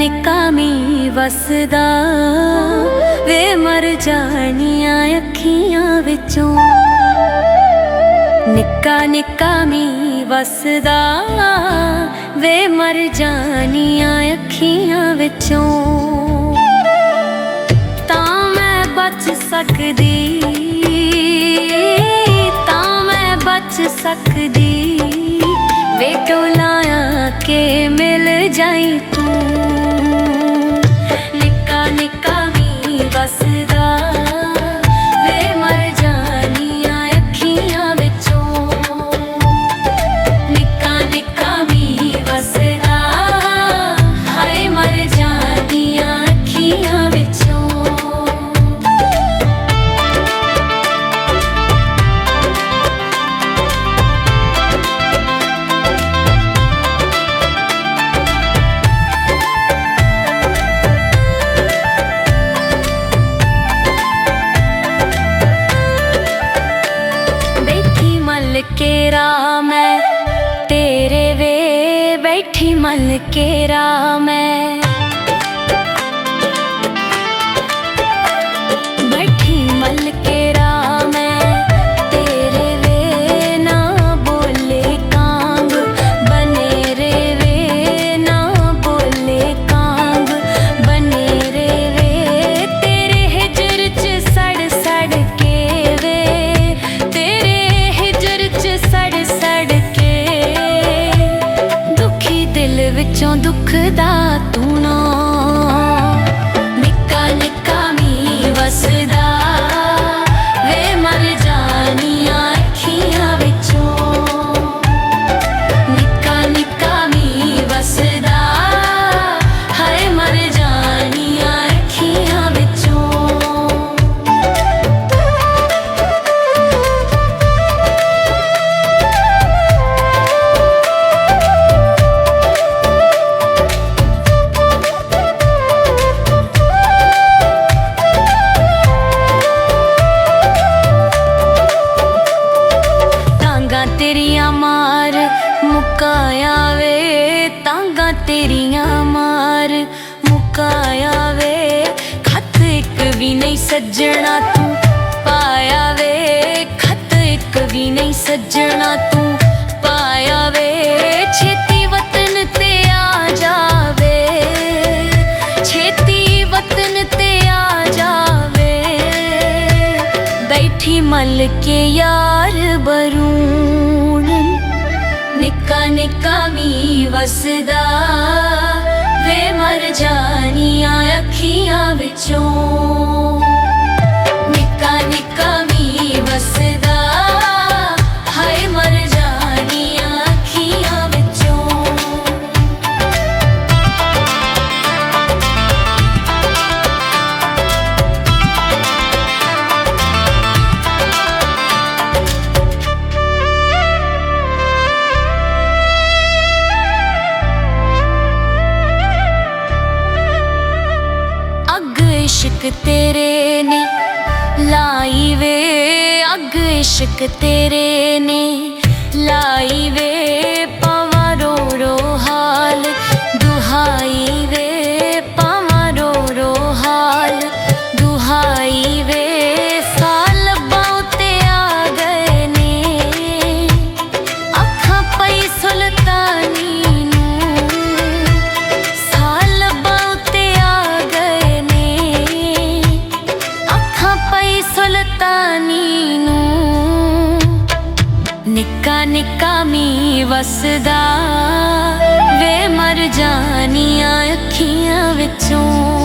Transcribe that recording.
निक्का मी वसदा वे मर जानियां अखियां विचों। निक्का निक्का मी वसदा वे मर जानियां अखियां विचों। तां मैं बच सकदी, तां मैं बच सकदी वे टोलाया के मिल जाई तू। निक्का निक्का मी वसदा वे मर जानियां अखियां विचों। निक्का निक्का मी वसदा हाय मर जानियां अखियां विचों। केरा मैं तेरे वे बैठी मल केरा मैं, बैठी मल केरा मैं तेरे वे ना बोले कांग बने रे वे ना बोले कांग बने रे वे। तेरे हिजर च सड़ सड़ के वे तेरे सड़ सड़ के दुखी दिल विचों दुखदा तू ना। निक्का निक्का मी वसदा वे मर जानियां अखियां विचों। निक्का निक्का मी वसदा हाय मर जानियां अखियां विचों। तेरियां मार मुकाया वे तांगा तेरियां मार मुकाया वे। खत एक भी नहीं सज्जना तू पाया वे, खत एक भी नहीं सज्जना तू पाया वे। छेती वतन ते आ जावे, छेती वतन ते आ जावे। बैठी मल के यार बरून निक्का निक्का मी वसदा वे मर जानियां अखियां विचों। निक्का निक्का मी वसदा हाय मर जानियां अखियां विचों। इश्क तेरे ने लाई वे अग इश्क तेरे ने लाई वे। पावा रो रो हाल दुहाई वे पावा रो रो हाल दुहाई वे। साल बाउते आ गए ने अखां पई सुल्तानी सुल्तानी नू। निक्का निक्का मी वसदा वे मर जानियां अखियां विचों।